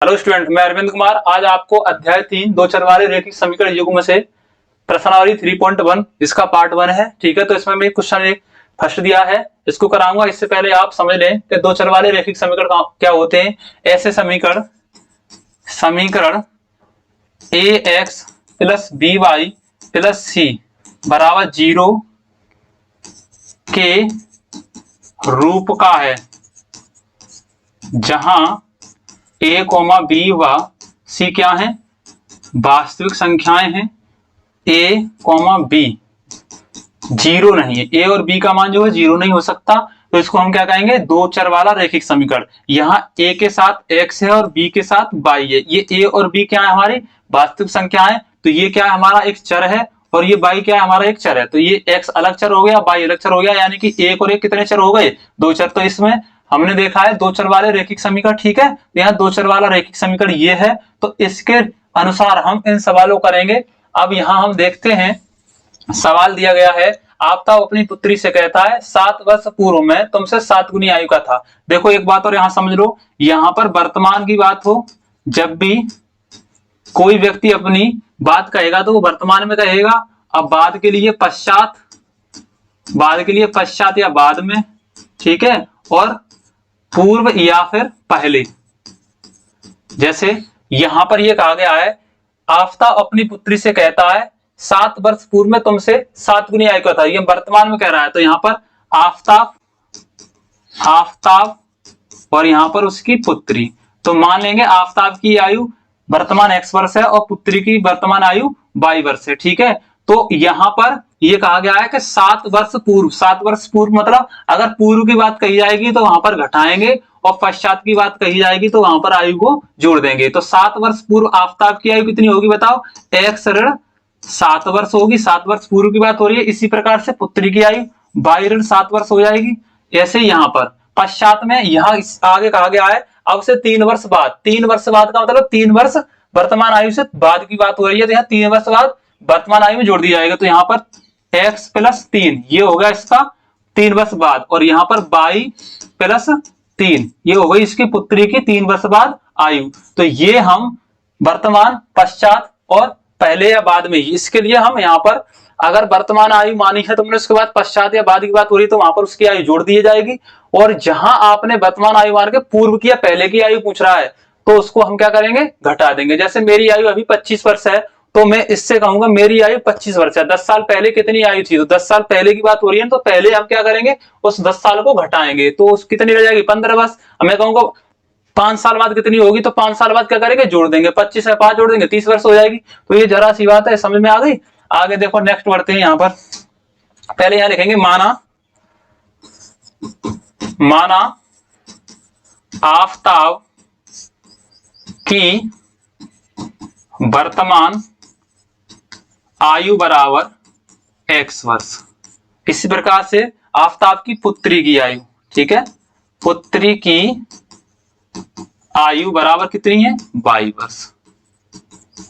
Hello student, मैं अरविंद कुमार। आज आपको अध्याय 3 दो चर वाले रैखिक समीकरण युग्म से प्रश्नावली 3.1 इसका पार्ट 1 है। ठीक है, तो इसमें मैं क्वेश्चन एक फर्स्ट दिया है, इसको कराऊंगा। इससे पहले आप समझ लें कि दो चर वाले रैखिक समीकरण क्या होते हैं। ऐसे समीकरण समीकरण A X plus B Y plus C बराबर 0 के रूप का है, जहां ए कोमा बी व सी क्या है, वास्तविक संख्याएं हैं। ए कोमा बी जीरो नहीं है, ए और बी का मान जो है जीरो नहीं हो सकता, तो इसको हम क्या कहेंगे, दो चर वाला रैखिक समीकरण। यहाँ ए के साथ एक्स है और बी के साथ वाई है। ये ए और बी क्या है, हमारी वास्तविक संख्या है, तो ये क्या है, हमारा एक चर है, और ये वाई क्या है, हमारा एक चर है। तो ये एक्स अलग चर हो गया, वाई अलग चर हो गया, यानी कि एक और एक कितने चर हो गए, दो चर। तो इसमें हमने देखा है दो चर वाले रैखिक समीकरण। ठीक है, यहाँ दो चर वाला रैखिक समीकरण ये है, तो इसके अनुसार हम इन सवालों करेंगे। अब यहाँ हम देखते हैं, सवाल दिया गया है, आफ्ताब अपनी पुत्री से कहता है 7 वर्ष पूर्व में तुमसे 7 गुनी आयु का था। देखो एक बात और यहां समझ लो, यहां पर वर्तमान की बात हो, जब भी कोई व्यक्ति अपनी बात कहेगा तो वो वर्तमान में कहेगा। अब बाद के लिए पश्चात, बाद के लिए पश्चात या बाद में, ठीक है, और पूर्व या फिर पहले। जैसे यहां पर यह कहा गया है, आफ्ताब अपनी पुत्री से कहता है 7 वर्ष पूर्व में तुमसे 7 गुनी आयु का था, ये वर्तमान में कह रहा है। तो यहां पर आफ्ताब आफ्ताब और यहां पर उसकी पुत्री, तो मान लेंगे आफ्ताब की आयु वर्तमान x वर्ष है और पुत्री की वर्तमान आयु y वर्ष है। ठीक है, तो यहां पर यह कहा गया है कि 7 वर्ष पूर्व, 7 वर्ष पूर्व मतलब अगर पूर्व की बात कही जाएगी तो वहां पर घटाएंगे, और पश्चात की बात कही जाएगी तो वहां पर आयु को जोड़ देंगे। तो 7 वर्ष पूर्व आफ्ताब की आयु कितनी होगी बताओ, x ऋण 7 वर्ष होगी, 7 वर्ष पूर्व की बात हो रही है। इसी प्रकार से पुत्री की आयु y ऋण 7 वर्ष हो जाएगी। ऐसे यहां पर पश्चात में यहां आगे कहा गया है अब से 3 वर्ष बाद, 3 वर्ष बाद का मतलब 3 वर्ष वर्तमान आयु से बाद की बात हो रही है, तो यहाँ 3 वर्ष बाद वर्तमान आयु में जोड़ दिया जाएगा। तो यहाँ पर x प्लस 3 ये होगा इसका 3 वर्ष बाद, और यहाँ पर y प्लस 3 ये हो गई इसकी पुत्री की 3 वर्ष बाद आयु। तो ये हम वर्तमान, पश्चात और पहले या बाद में, इसके लिए हम यहाँ पर अगर वर्तमान आयु मानी है तुमने, उसके बाद पश्चात या बाद की बात हो रही है तो वहां पर उसकी आयु जोड़ दी जाएगी। और जहां आपने वर्तमान आयु मान के पूर्व की या पहले की आयु पूछ रहा है तो उसको हम क्या करेंगे, घटा देंगे। जैसे मेरी आयु अभी 25 वर्ष है, तो मैं इससे कहूंगा मेरी आयु 25 वर्ष है। 10 साल पहले कितनी आयु थी, तो 10 साल पहले की बात हो रही है, तो पहले हम क्या करेंगे, उस 10 साल को घटाएंगे, तो उस कितनी रह जाएगी, 15 वर्ष। मैं कहूंगा 5 साल बाद कितनी होगी, तो 5 साल बाद क्या करेंगे, जोड़ देंगे, 25 में 5 जोड़ देंगे, 30 वर्ष हो जाएगी। तो ये जरा सी बात है, समझ में आ गई। आगे देखो, नेक्स्ट बढ़ते हैं। यहाँ पर पहले यहां लिखेंगे माना आफ्ताब की वर्तमान आयु बराबर x वर्ष। इसी प्रकार से आफ्ताब की पुत्री की आयु, ठीक है, पुत्री की आयु बराबर कितनी है, y वर्ष।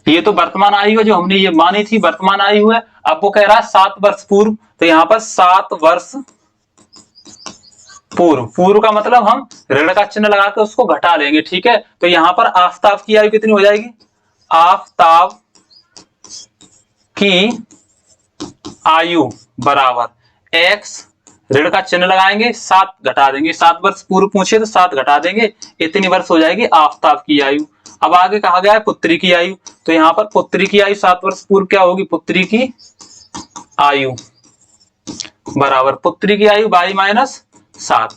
ये तो वर्तमान आयु है जो हमने ये मानी थी, वर्तमान आयु है। अब वो कह रहा है 7 वर्ष पूर्व, तो यहां पर 7 वर्ष पूर्व, पूर्व का मतलब हम ऋण का चिन्ह लगा के उसको घटा लेंगे। ठीक है, तो यहां पर आफ्ताब की आयु कितनी हो जाएगी, आफ्ताब की आयु बराबर x, ऋण का चिन्ह लगाएंगे, 7 घटा देंगे, 7 वर्ष पूर्व पूछे तो 7 घटा देंगे, इतनी वर्ष हो जाएगी आफ्ताब की आयु। अब आगे कहा गया है पुत्री की आयु, तो यहां पर पुत्री की आयु 7 वर्ष पूर्व क्या होगी, पुत्री की आयु बराबर पुत्री की आयु y माइनस 7।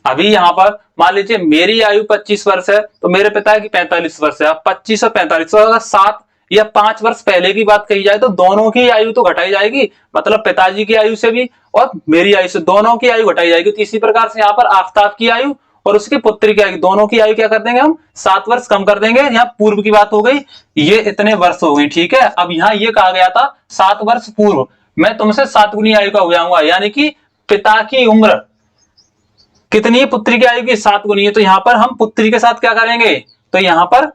अभी यहां पर मान लीजिए मेरी आयु 25 वर्ष है, तो मेरे पिता की 45 वर्ष है। अब 25 और 45, तो अगर 7 या 5 वर्ष पहले की बात कही जाए तो दोनों की आयु तो घटाई जाएगी, मतलब पिताजी की आयु से भी और मेरी आयु से, दोनों की आयु घटाई जाएगी। तो इसी प्रकार से यहाँ पर आफ्ताब की आयु और उसकी पुत्री की आयु, दोनों की आयु क्या कर देंगे हम, 7 वर्ष कम कर देंगे। यहाँ पूर्व की बात हो गई, ये इतने वर्ष हो गई। ठीक है, अब यहाँ ये कहा गया था 7 वर्ष पूर्व मैं तुमसे 7 गुनी आयु का हो जाऊंगा, यानी कि पिता की उम्र कितनी है, पुत्री की आयु की 7 गुनी है। तो यहां पर हम पुत्री के साथ क्या करेंगे, तो यहां पर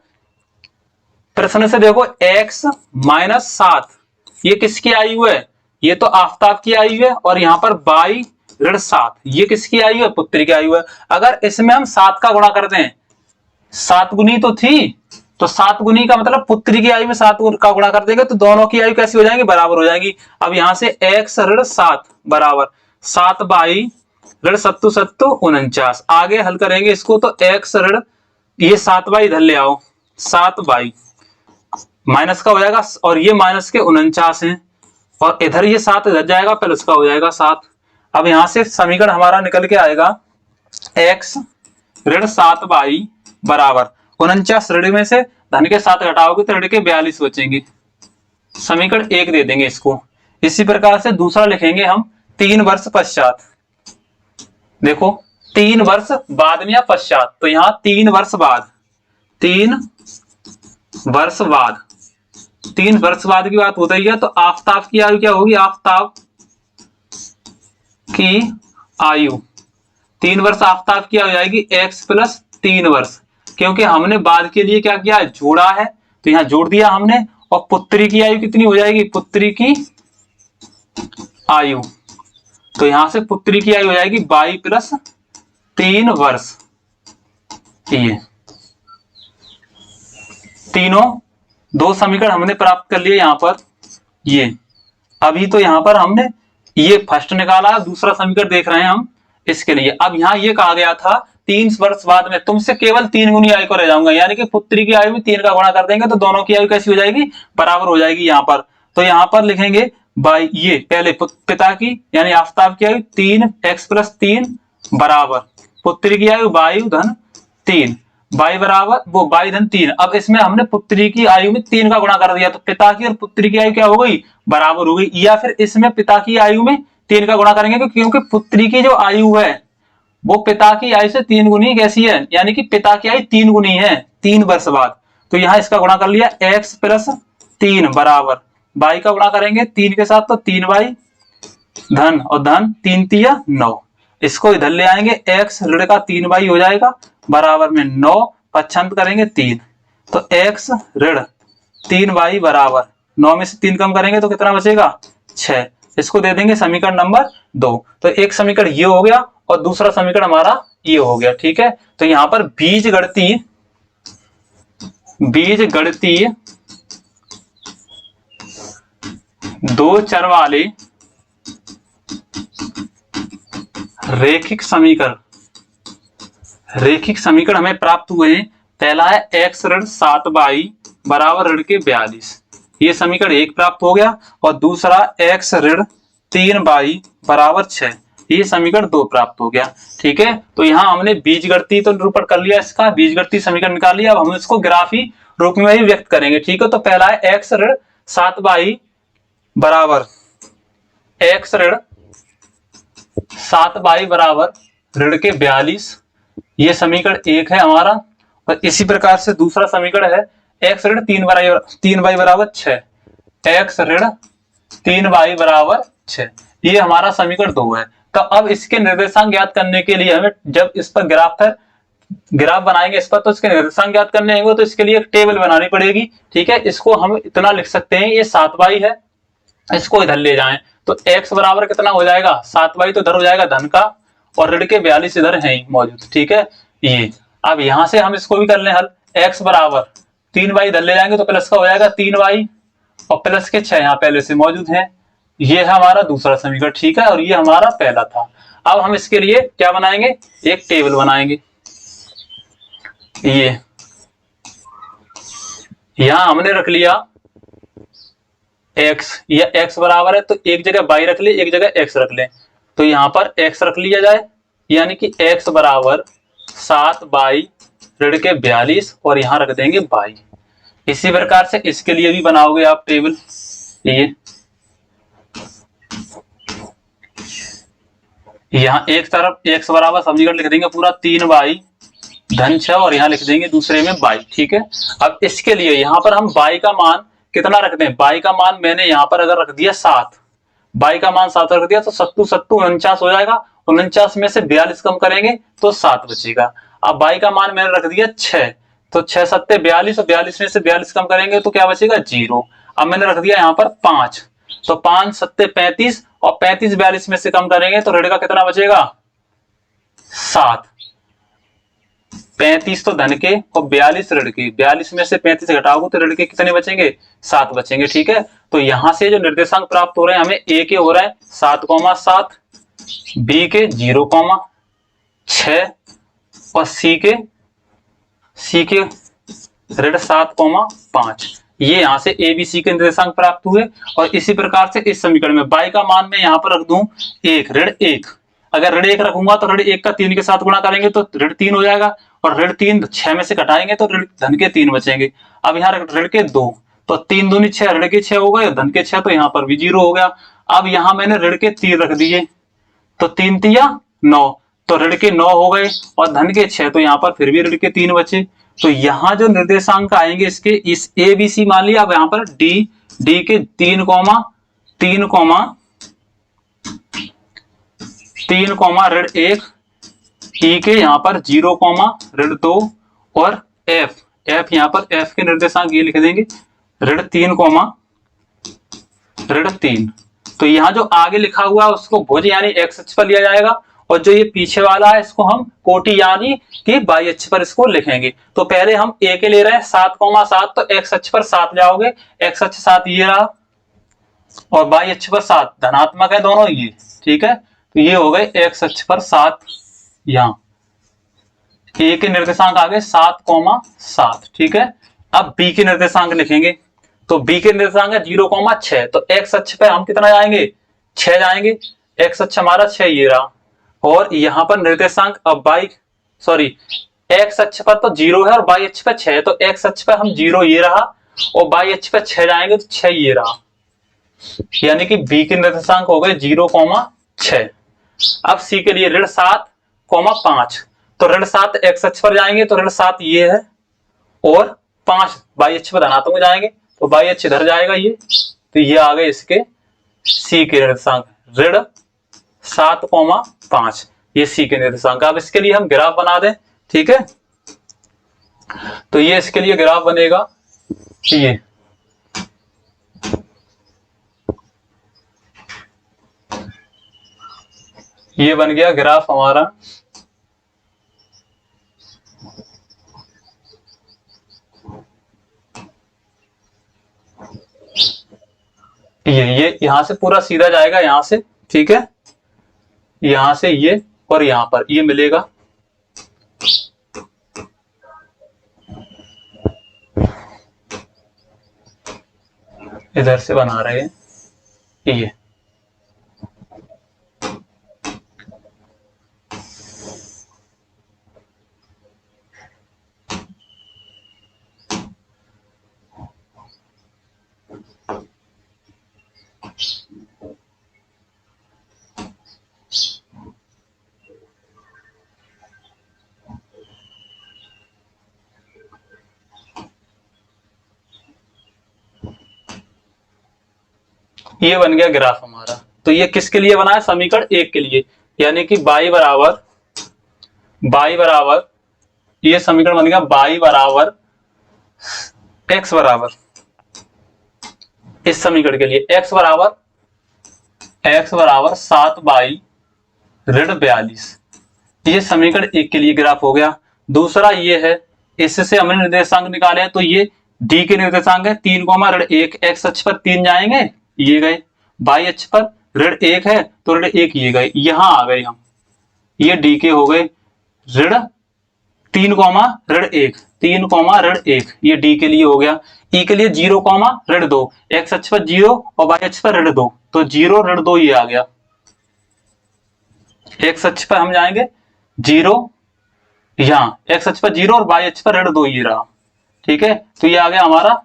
प्रश्न से देखो x माइनस 7 ये किसकी आयु है, ये तो आफ्ताब की आयु है, और यहां पर y ऋण 7 ये किसकी आयु है, पुत्री की आयु है। अगर इसमें हम 7 का गुणा करते हैं, 7 गुनी तो थी, तो 7 गुनी का मतलब पुत्री की आयु में 7 का गुणा कर देंगे तो दोनों की आयु कैसी हो जाएंगी, बराबर हो जाएगी। अब यहां से x ऋण 7 बराबर 7 बाई ऋण सत्तू सत्तू 49। आगे हल करेंगे इसको तो x ऋण ये 7 बाई इधर ले आओ, 7 बाई माइनस का हो जाएगा और ये माइनस के 49 है और इधर ये 7 इधर जाएगा प्लस का हो जाएगा 7। अब यहां से समीकरण हमारा निकल के आएगा x ऋण 7 बाई बराबर 49 ऋण में से धन के 7 घटाओगे तो ऋण के 42 बचेंगे। समीकरण 1 दे देंगे इसको। इसी प्रकार से दूसरा लिखेंगे हम 3 वर्ष पश्चात। देखो 3 वर्ष बाद में या पश्चात, तो यहां 3 वर्ष बाद, 3 वर्ष बाद, 3 वर्ष बाद की बात होती है तो आफताब की आयु क्या होगी, आफताब की आयु 3 वर्ष आफताब की आयु जाएगी x प्लस 3 वर्ष, क्योंकि हमने बाद के लिए क्या किया, जोड़ा है तो यहां जोड़ दिया हमने। और पुत्री की आयु कितनी हो जाएगी, पुत्री की आयु, तो यहां से पुत्री की आयु हो जाएगी 22 प्लस 3 वर्ष। ये तीनों दो समीकरण हमने प्राप्त कर लिए यहां पर। ये अभी तो यहां पर हमने ये फर्स्ट निकाला, दूसरा समीकरण देख रहे हैं हम इसके लिए। अब यहां ये कहा गया था 3 वर्ष बाद में तुमसे केवल 3 गुनी आयु को रह जाऊंगा, यानी कि पुत्री की आयु में 3 का गुणा कर देंगे तो दोनों की आयु कैसी हो जाएगी, बराबर हो जाएगी यहां पर। तो यहां पर लिखेंगे बाई ये पहले पिता की यानी आफताब की आयु 3x प्लस 3 बराबर पुत्री की आयु वायु धन 3 बाई बराबर वो बाई धन 3। अब इसमें हमने पुत्री की आयु में 3 का गुणा कर दिया तो पिता की और पुत्री की आयु क्या हो गई, बराबर हो गई। या फिर इसमें पिता की आयु में 3 का गुणा करेंगे क्योंकि पुत्री की जो आयु है वो पिता की आयु से 3 गुनी कैसी है, यानी कि पिता की आयु 3 गुनी है 3 वर्ष बाद। तो यहां इसका गुणा कर लिया x प्लस 3 बराबर बाई का गुणा करेंगे 3 के साथ तो 3 बाई धन और धन 3 तिया 9। इसको इधर ले आएंगे x ऋण का 3 बाई हो जाएगा बराबर में 9 पच्छांत करेंगे 3 तो x ऋण 3 बाई बराबर 9 में से 3 कम करेंगे तो कितना बचेगा 6। इसको दे देंगे समीकरण नंबर 2। तो एक समीकरण ये हो गया और दूसरा समीकरण हमारा ये हो गया, ठीक है। तो यहां पर बीज गणितीय दो चर वाले रैखिक समीकरण हमें प्राप्त हुए हैं। पहला है x ऋण 7 बाई बराबर ऋण के 42, ये समीकरण 1 प्राप्त हो गया। और दूसरा x ऋण 3 बाई बराबर 6, ये समीकरण 2 प्राप्त हो गया, ठीक है। तो यहां हमने बीजगणितीय तो निरूपण कर लिया, इसका बीजगणितीय समीकरण निकाल लिया। अब हम इसको ग्राफी रूप में ही व्यक्त करेंगे, ठीक है। तो पहला है x ऋण 7 बाई बराबर x ऋण 7 बाई बराबर ऋण के 42, ये समीकरण 1 है हमारा। और इसी प्रकार से दूसरा समीकरण है x ऋण 3 बाई बराबर 6, x ऋण 3 बाई बराबर 6, ये हमारा समीकरण 2 है। तो अब इसके निर्देशांक ज्ञात करने के लिए हमें जब इस पर ग्राफ बनाएंगे इस पर तो इसके निर्देशांक ज्ञात करने होंगे तो इसके लिए एक टेबल बनानी पड़ेगी, ठीक है। इसको हम इतना लिख सकते हैं, ये 7 बाई है, इसको इधर ले जाएं तो x बराबर कितना हो जाएगा 7 बाई, तो इधर हो जाएगा धन का और ऋण के 42 इधर है ही मौजूद, ठीक है। ये अब यहां से हम इसको भी कर लें हल, x बराबर 3 बाई इधर ले जाएंगे तो प्लस का हो जाएगा 3 बाई और प्लस के 6 यहाँ पहले से मौजूद है। ये है हमारा दूसरा समीकरण, ठीक है। और ये हमारा पहला था। अब हम इसके लिए क्या बनाएंगे, एक टेबल बनाएंगे। ये यहां हमने रख लिया x, या x बराबर है तो एक जगह बाई रख ले, एक जगह x रख ले। तो यहां पर x रख लिया जाए, यानी कि x बराबर 7 बाई ऋण के 42 और यहां रख देंगे बाई। इसी प्रकार से इसके लिए भी बनाओगे आप टेबल। ये यहाँ एक तरफ x बराबर समीकरण लिख देंगे पूरा 3 बाई धन 6 और यहाँ लिख देंगे दूसरे में बाई, ठीक है। अब इसके लिए यहाँ पर हम बाई का मान कितना रख दें, बाई का मान मैंने यहाँ पर अगर रख दिया 7, बाई का मान 7 रख दिया तो 7 7 49 हो जाएगा। 49 में से 42 कम करेंगे तो 7 बचेगा। अब बाई का मान मैंने रख दिया 6, तो 6 7 42 और 42 में से 42 कम करेंगे तो क्या बचेगा 0। अब मैंने रख दिया यहाँ पर 5, तो 5 7 35 और 35 42 में से कम करेंगे तो ऋण का कितना बचेगा 7। 35 तो धन के और 42 ऋण के, 42 में से 35 घटाओगे तो ऋण के कितने बचेंगे, 7 बचेंगे। ठीक है, तो यहां से जो निर्देशांक प्राप्त हो रहे हैं हमें ए के हो रहा है 7,7, बी के 0,6 और सी के ऋण 7,5। ये यहां से ए बी सी के निर्देशांक प्राप्त हुए। और इसी प्रकार से इस समीकरण में y का मान मैं यहां पर रख दूं 1, ऋण 1। अगर ऋण 1 रखूंगा तो ऋण 1 का 3 के साथ गुणा करेंगे तो ऋण 3 हो जाएगा, और ऋण 3 6 में से घटाएंगे तो ऋण धन के 3 बचेंगे। अब यहाँ ऋण के 2, तो 3 दूनी 6, ऋण के 6 हो गए, धन के 6, तो यहाँ पर भी 0 हो गया। अब यहाँ मैंने ऋण के 3 रख दिए, तो 3 तिया 9, तो ऋण के 9 हो गए, और धन के 6, तो यहाँ पर फिर भी ऋण के 3 बचे। तो यहाँ जो निर्देशांक आएंगे इसके, इस ए बी सी मान लिया, अब यहाँ पर डी के 3 ऋण 1, ई के यहाँ पर 0 ऋण 2, और एफ यहाँ पर एफ के निर्देशांक ये लिख देंगे ऋण 3। तो यहाँ जो आगे लिखा हुआ है उसको भुज यानी एक्स अक्ष पर लिया जाएगा, और जो ये पीछे वाला है इसको हम कोटि यानी कि वाई अक्ष पर इसको लिखेंगे। तो पहले हम ए के ले रहे हैं 7,7, तो एक्स अक्ष पर 7 जाओगे, एक्स अक्ष 7 ये रहा, और वाई अक्ष पर 7, धनात्मक है दोनों ये। ठीक है, तो ये हो गए एक्स अक्ष पर 7, यहाँ ए के निर्देशांक आ गए 7,7। ठीक है, अब बी के निर्देशांक लिखेंगे, तो बी के निर्देशांक है 0,6, तो एक्स अक्ष पे हम कितना जाएंगे, 6 जाएंगे, एक्स अक्ष हमारा 6 ये रहा, और यहाँ पर निर्देशांक अब एक्स अक्ष पर तो 0 है और वाई अक्ष पे 6 है, तो एक्स अक्ष पे हम 0 ये रहा, और वाई अक्ष पे 6 जाएंगे तो 6 ये रहा, यानी कि बी के निर्देशांक हो गए 0,6। अब सी के लिए ऋण 7,5, तो ऋण 7 एक्स अक्ष पर जाएंगे तो ऋण 7 ये है, और 5 वाई अक्ष पर धनात्मक में जाएंगे तो वाई अक्ष इधर जाएगा ये, तो ये आ गए इसके सी के निर्देशांक ऋण 7,5, ये सी के निर्देशांक। अब इसके लिए हम ग्राफ बना दें। ठीक है, तो ये इसके लिए ग्राफ बनेगा, ये बन गया ग्राफ हमारा। ये यहां से पूरा सीधा जाएगा यहां से। ठीक है, यहां से ये और यहां पर ये मिलेगा, इधर से बना रहे हैं ये बन गया ग्राफ हमारा। तो ये किसके लिए बना है, समीकरण 1 के लिए, यानी कि y बराबर ये समीकरण बन गया y बराबर x बराबर, इस समीकरण के लिए x बराबर 7 ऋण 42, ये समीकरण 1 के लिए ग्राफ हो गया। दूसरा ये है, इससे हमने निर्देशांक निकाले हैं, तो ये डी के निर्देशांक है 3, ऋण 1, एक्स अक्ष पर 3 जाएंगे ये गए, वाई अक्ष पर ऋण 1 है तो ऋण 1 ये गए, यहां आ गए हम, ये डी के हो गए ऋण 3, ऋण 1, 3, ऋण 1, ये डी के लिए हो गया। ई के लिए 0, ऋण 2, एक्स अक्ष पर 0 और वाई अक्ष पर ऋण 2, तो 0 ऋण 2 ये आ गया, एक्स अक्ष पर हम जाएंगे 0, यहाँ एक्स अक्ष पर 0 और वाई अक्ष पर ऋण 2 ये रहा। ठीक है, तो ये आ गया हमारा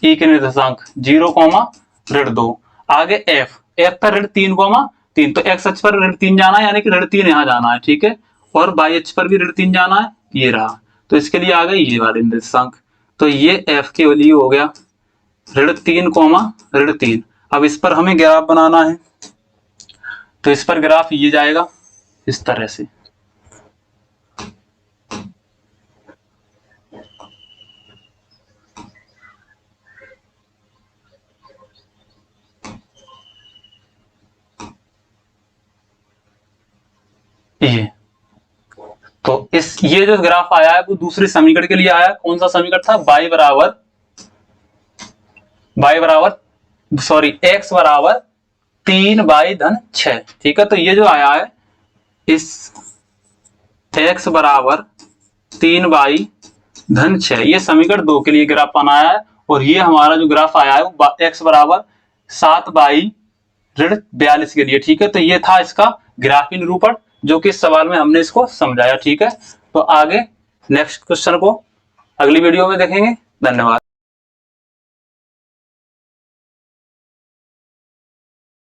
ई के निर्देशांक 0, ऋण 2। आगे एफ पर ऋण 3, 3, तो एक्स अक्ष पर ऋण 3 जाना है, यानी कि ऋण 3 यहाँ जाना है। ठीक है, और वाई अक्ष पर भी ऋण 3 जाना है, ये रहा, तो इसके लिए आ गए ये वाले निर्देशांक। तो ये एफ के लिए हो गया ऋण 3, ऋण 3। अब इस पर हमें ग्राफ बनाना है, तो इस पर ग्राफ ये जाएगा इस तरह से। ये तो इस ये जो ग्राफ आया है वो दूसरे समीकरण के लिए आया है। कौन सा समीकरण था? x बराबर 3y/6। ठीक है, तो ये जो आया है इस x बराबर 3y/6 ये समीकरण 2 के लिए ग्राफ बनाया है। और ये हमारा जो ग्राफ आया है वो x बराबर 7y/42 के लिए। ठीक है, तो ये था इसका ग्राफीय निरूपण जो कि इस सवाल में हमने इसको समझाया। ठीक है, तो आगे नेक्स्ट क्वेश्चन को अगली वीडियो में देखेंगे। धन्यवाद।